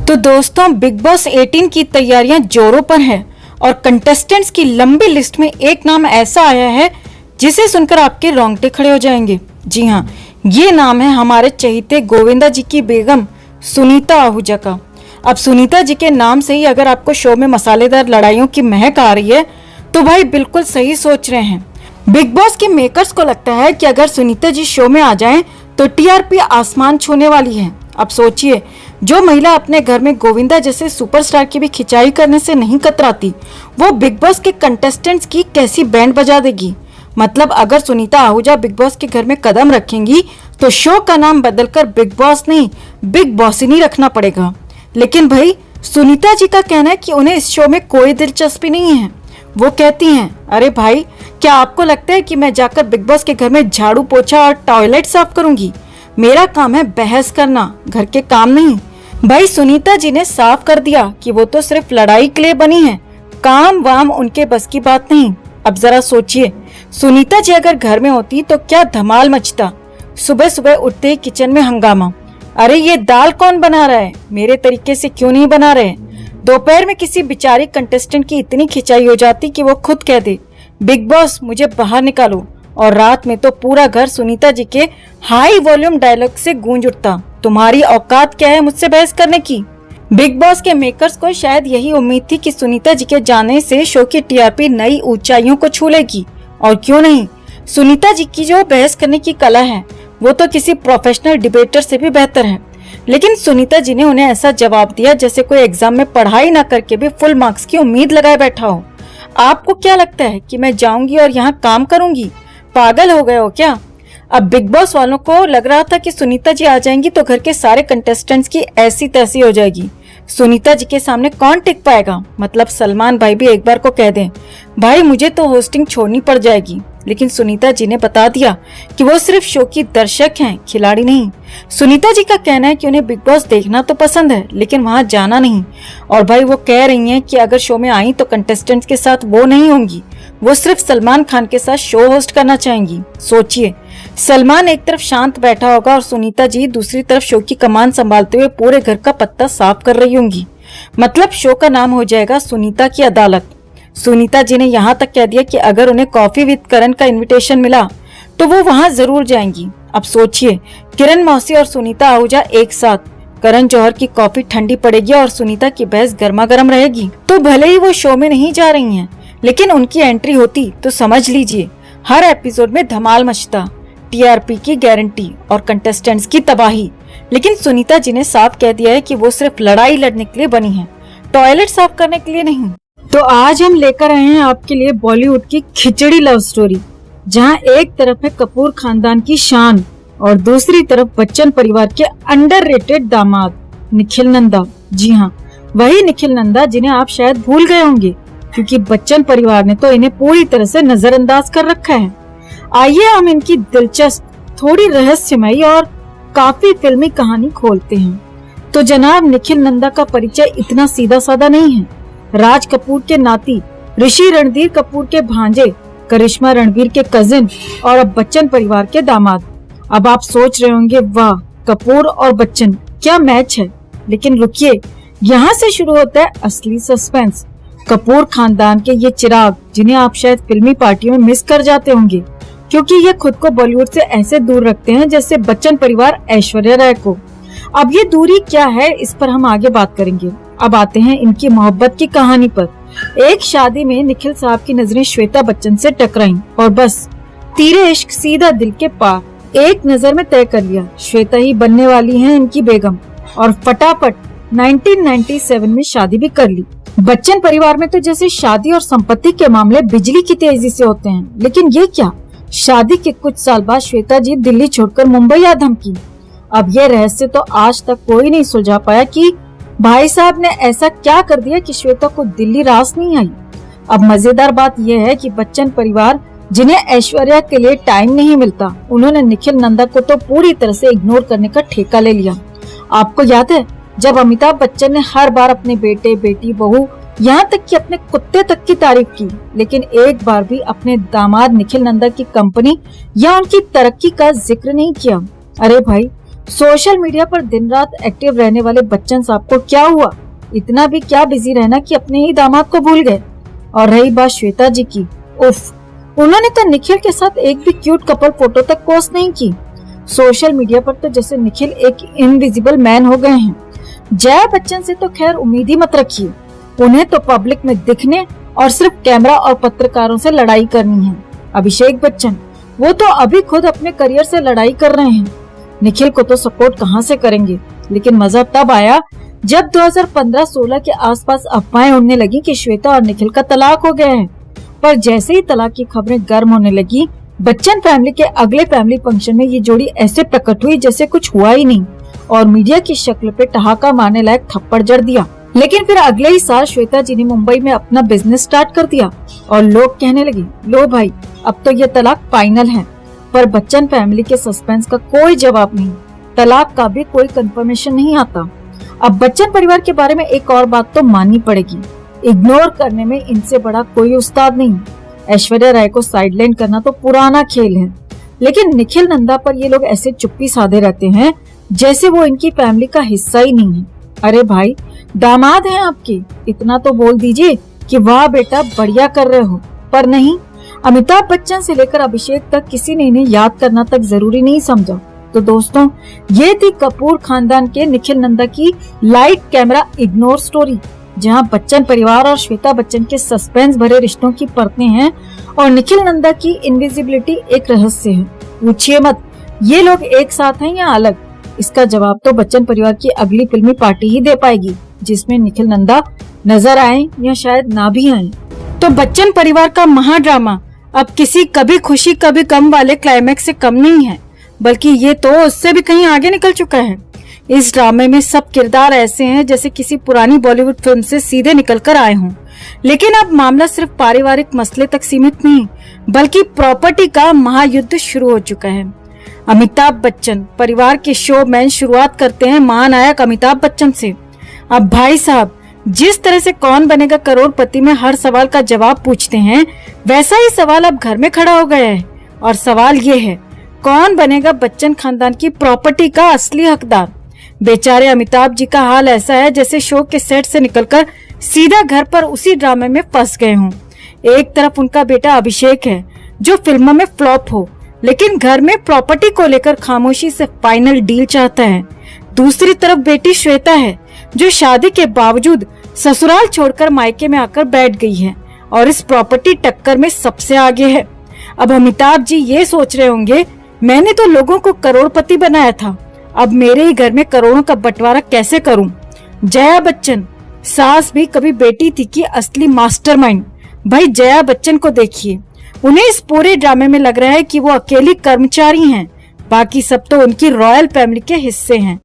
तो दोस्तों big boss 18 की तैयारियां जोरों पर हैं और कंटेस्टेंट्स की लंबी लिस्ट में एक नाम ऐसा आया है जिसे सुनकर आपके रोंगटे खड़े हो जाएंगे। जी हाँ, ये नाम है हमारे चहीते गोविंदा जी की बेगम सुनीता आहूजा का। अब सुनीता जी के नाम से ही अगर आपको शो में मसालेदार लड़ाइयों की महक आ रही है तो भाई बिल्कुल सही सोच रहे हैं। बिग बॉस के मेकर्स को लगता है कि अगर सुनीता जी शो में आ जाएं तो टीआरपी आसमान छूने वाली है। अब सोचिए, जो महिला अपने घर में गोविंदा जैसे सुपरस्टार की भी खिंचाई करने से नहीं कतराती, वो बिग बॉस के कंटेस्टेंट्स की कैसी बैंड बजा देगी। मतलब अगर सुनीता आहूजा बिग बॉस के घर में कदम रखेंगी तो शो का नाम बदलकर बिग बॉस नहीं, बिग बॉसिनी रखना पड़ेगा। लेकिन भाई सुनीता जी का कहना है कि उन्हें इस शो में कोई दिलचस्पी नहीं है। वो कहती हैं, अरे भाई, क्या आपको लगता है कि मैं जाकर बिग बॉस के घर में झाड़ू पोछा और टॉयलेट साफ करूंगी? मेरा काम है बहस करना, घर के काम नहीं। भाई सुनीता जी ने साफ कर दिया कि वो तो सिर्फ लड़ाई के लिए बनी है, काम वाम उनके बस की बात नहीं। अब जरा सोचिए, सुनीता जी अगर घर में होती तो क्या धमाल मचता। सुबह सुबह उठते ही किचन में हंगामा, अरे ये दाल कौन बना रहा है, मेरे तरीके से क्यों नहीं बना रहे। दोपहर में किसी बेचारी कंटेस्टेंट की इतनी खिंचाई हो जाती कि वो खुद कह दे, बिग बॉस मुझे बाहर निकालो। और रात में तो पूरा घर सुनीता जी के हाई वॉल्यूम डायलॉग से गूंज उठता, तुम्हारी औकात क्या है मुझसे बहस करने की। बिग बॉस के मेकर्स को शायद यही उम्मीद थी कि सुनीता जी के जाने से शो की टीआरपी नई ऊंचाइयों को छू लेगी। और क्यों नहीं, सुनीता जी की जो बहस करने की कला है वो तो किसी प्रोफेशनल डिबेटर से भी बेहतर है। लेकिन सुनीता जी ने उन्हें ऐसा जवाब दिया जैसे कोई एग्जाम में पढ़ाई ना करके भी फुल मार्क्स की उम्मीद लगाए बैठा हो। आपको क्या लगता है कि मैं जाऊंगी और यहाँ काम करूंगी? पागल हो गए हो क्या? अब बिग बॉस वालों को लग रहा था कि सुनीता जी आ जाएंगी तो घर के सारे कंटेस्टेंट्स की ऐसी तैसी हो जाएगी। सुनीता जी के सामने कौन टिक पाएगा? मतलब सलमान भाई भी एक बार को कह दें, भाई मुझे तो होस्टिंग छोड़नी पड़ जाएगी। लेकिन सुनीता जी ने बता दिया कि वो सिर्फ शो की दर्शक हैं, खिलाड़ी नहीं। सुनीता जी का कहना है कि उन्हें बिग बॉस देखना तो पसंद है लेकिन वहां जाना नहीं। और भाई वो कह रही हैं कि अगर शो में आई तो कंटेस्टेंट्स के साथ वो नहीं होंगी, वो सिर्फ सलमान खान के साथ शो होस्ट करना चाहेंगी। सोचिए, सलमान एक तरफ शांत बैठा होगा और सुनीता जी दूसरी तरफ शो की कमान संभालते हुए पूरे घर का पत्ता साफ कर रही होंगी। मतलब शो का नाम हो जाएगा सुनीता की अदालत। सुनीता जी ने यहाँ तक कह दिया कि अगर उन्हें कॉफी विद करण का इनविटेशन मिला तो वो वहां जरूर जाएंगी। अब सोचिए, किरण मौसी और सुनीता आहूजा एक साथ, करण जौहर की कॉफी ठंडी पड़ेगी और सुनीता की बहस गर्मा गर्म रहेगी। तो भले ही वो शो में नहीं जा रही हैं, लेकिन उनकी एंट्री होती तो समझ लीजिए हर एपिसोड में धमाल मचता, टीआरपी की गारंटी और कंटेस्टेंट्स की तबाही। लेकिन सुनीता जी ने साफ कह दिया है कि वो सिर्फ लड़ाई लड़ने के लिए बनी है, टॉयलेट साफ करने के लिए नहीं। तो आज हम लेकर आए हैं आपके लिए बॉलीवुड की खिचड़ी लव स्टोरी, जहां एक तरफ है कपूर खानदान की शान और दूसरी तरफ बच्चन परिवार के अंडररेटेड दामाद निखिल नंदा। जी हाँ, वही निखिल नंदा जिन्हें आप शायद भूल गए होंगे क्योंकि बच्चन परिवार ने तो इन्हें पूरी तरह से नजरअंदाज कर रखा है। आइए हम इनकी दिलचस्प, थोड़ी रहस्यमयी और काफी फिल्मी कहानी खोलते हैं। तो जनाब निखिल नंदा का परिचय इतना सीधा साधा नहीं है। राज कपूर के नाती, ऋषि रणधीर कपूर के भांजे, करिश्मा रणवीर के कजिन और अब बच्चन परिवार के दामाद। अब आप सोच रहे होंगे, वाह, कपूर और बच्चन क्या मैच है। लेकिन रुकिए, यहाँ से शुरू होता है असली सस्पेंस। कपूर खानदान के ये चिराग जिन्हें आप शायद फिल्मी पार्टियों में मिस कर जाते होंगे क्योंकि ये खुद को बॉलीवुड से ऐसे दूर रखते हैं जैसे बच्चन परिवार ऐश्वर्या राय को। अब ये दूरी क्या है, इस पर हम आगे बात करेंगे। अब आते हैं इनकी मोहब्बत की कहानी पर। एक शादी में निखिल साहब की नजरें श्वेता बच्चन से टकराईं और बस तीरे इश्क सीधा दिल के पार। एक नजर में तय कर लिया, श्वेता ही बनने वाली हैं इनकी बेगम, और फटाफट 1997 में शादी भी कर ली। बच्चन परिवार में तो जैसे शादी और संपत्ति के मामले बिजली की तेजी से होते हैं, लेकिन ये क्या, शादी के कुछ साल बाद श्वेता जी दिल्ली छोड़कर मुंबई आ धमकी। अब ये रहस्य तो आज तक कोई नहीं सुलझा पाया कि भाई साहब ने ऐसा क्या कर दिया कि श्वेता को दिल्ली रास नहीं आई। अब मजेदार बात यह है कि बच्चन परिवार, जिन्हें ऐश्वर्या के लिए टाइम नहीं मिलता, उन्होंने निखिल नंदा को तो पूरी तरह से इग्नोर करने का ठेका ले लिया। आपको याद है जब अमिताभ बच्चन ने हर बार अपने बेटे, बेटी, बहू, यहाँ तक कि अपने कुत्ते तक की तारीफ की, लेकिन एक बार भी अपने दामाद निखिल नंदा की कंपनी या उनकी तरक्की का जिक्र नहीं किया। अरे भाई, सोशल मीडिया पर दिन रात एक्टिव रहने वाले बच्चन साहब को क्या हुआ? इतना भी क्या बिजी रहना कि अपने ही दामाद को भूल गए। और रही बात श्वेता जी की, उफ, उन्होंने तो निखिल के साथ एक भी क्यूट कपल फोटो तक पोस्ट नहीं की। सोशल मीडिया पर तो जैसे निखिल एक इनविजिबल मैन हो गए हैं। जया बच्चन से तो खैर उम्मीद ही मत रखिए। उन्हें तो पब्लिक में दिखने और सिर्फ कैमरा और पत्रकारों से लड़ाई करनी है। अभिषेक बच्चन, वो तो अभी खुद अपने करियर से लड़ाई कर रहे हैं। निखिल को तो सपोर्ट कहाँ से करेंगे। लेकिन मजा तब आया जब 2015-16 के आसपास अफवाहें उड़ने लगी कि श्वेता और निखिल का तलाक हो गया है। पर जैसे ही तलाक की खबरें गर्म होने लगी, बच्चन फैमिली के अगले फैमिली फंक्शन में ये जोड़ी ऐसे प्रकट हुई जैसे कुछ हुआ ही नहीं और मीडिया की शक्ल पे ठहाका मारने लायक थप्पड़ जड़ दिया। लेकिन फिर अगले ही साल श्वेता जी ने मुंबई में अपना बिजनेस स्टार्ट कर दिया और लोग कहने लगे, लो भाई, अब तो ये तलाक फाइनल है। पर बच्चन फैमिली के सस्पेंस का कोई जवाब नहीं, तलाक का भी कोई कंफर्मेशन नहीं आता। अब बच्चन परिवार के बारे में एक और बात तो माननी पड़ेगी, इग्नोर करने में इनसे बड़ा कोई उस्ताद नहीं। ऐश्वर्या राय को साइडलाइन करना तो पुराना खेल है, लेकिन निखिल नंदा पर ये लोग ऐसे चुप्पी साधे रहते हैं जैसे वो इनकी फैमिली का हिस्सा ही नहीं है। अरे भाई, दामाद हैं आपके, इतना तो बोल दीजिए कि वाह बेटा, बढ़िया कर रहे हो। पर नहीं, अमिताभ बच्चन से लेकर अभिषेक तक किसी ने इन्हें याद करना तक जरूरी नहीं समझा। तो दोस्तों, ये थी कपूर खानदान के निखिल नंदा की लाइट कैमरा इग्नोर स्टोरी, जहां बच्चन परिवार और श्वेता बच्चन के सस्पेंस भरे रिश्तों की परतें हैं और निखिल नंदा की इनविजिबिलिटी एक रहस्य है। पूछिए मत, ये लोग एक साथ हैं या अलग? इसका जवाब तो बच्चन परिवार की अगली फिल्मी पार्टी ही दे पाएगी, जिसमें निखिल नंदा नजर आए या शायद ना भी आए। तो बच्चन परिवार का महाड्रामा अब किसी कभी खुशी कभी गम वाले क्लाइमैक्स से कम नहीं है, बल्कि ये तो उससे भी कहीं आगे निकल चुका है। इस ड्रामे में सब किरदार ऐसे हैं जैसे किसी पुरानी बॉलीवुड फिल्म से सीधे निकलकर आए हों। लेकिन अब मामला सिर्फ पारिवारिक मसले तक सीमित नहीं, बल्कि प्रॉपर्टी का महायुद्ध शुरू हो चुका है। अमिताभ बच्चन परिवार के शोमैन शुरुआत करते हैं महानायक अमिताभ बच्चन से। अब भाई साहब, जिस तरह से कौन बनेगा करोड़पति में हर सवाल का जवाब पूछते हैं, वैसा ही सवाल अब घर में खड़ा हो गया है। और सवाल ये है, कौन बनेगा बच्चन खानदान की प्रॉपर्टी का असली हकदार? बेचारे अमिताभ जी का हाल ऐसा है जैसे शो के सेट से निकलकर सीधा घर पर उसी ड्रामे में फंस गए हों। एक तरफ उनका बेटा अभिषेक है जो फिल्मों में फ्लॉप हो, लेकिन घर में प्रॉपर्टी को लेकर खामोशी से फाइनल डील चाहता है। दूसरी तरफ बेटी श्वेता है जो शादी के बावजूद ससुराल छोड़कर मायके में आकर बैठ गई है और इस प्रॉपर्टी टक्कर में सबसे आगे है। अब अमिताभ जी ये सोच रहे होंगे, मैंने तो लोगों को करोड़पति बनाया था, अब मेरे ही घर में करोड़ों का बंटवारा कैसे करूं? जया बच्चन, सास भी कभी बेटी थी कि असली मास्टरमाइंड। भाई जया बच्चन को देखिए, उन्हें इस पूरे ड्रामे में लग रहा है कि वो अकेली कर्मचारी हैं, बाकी सब तो उनकी रॉयल फैमिली के हिस्से हैं।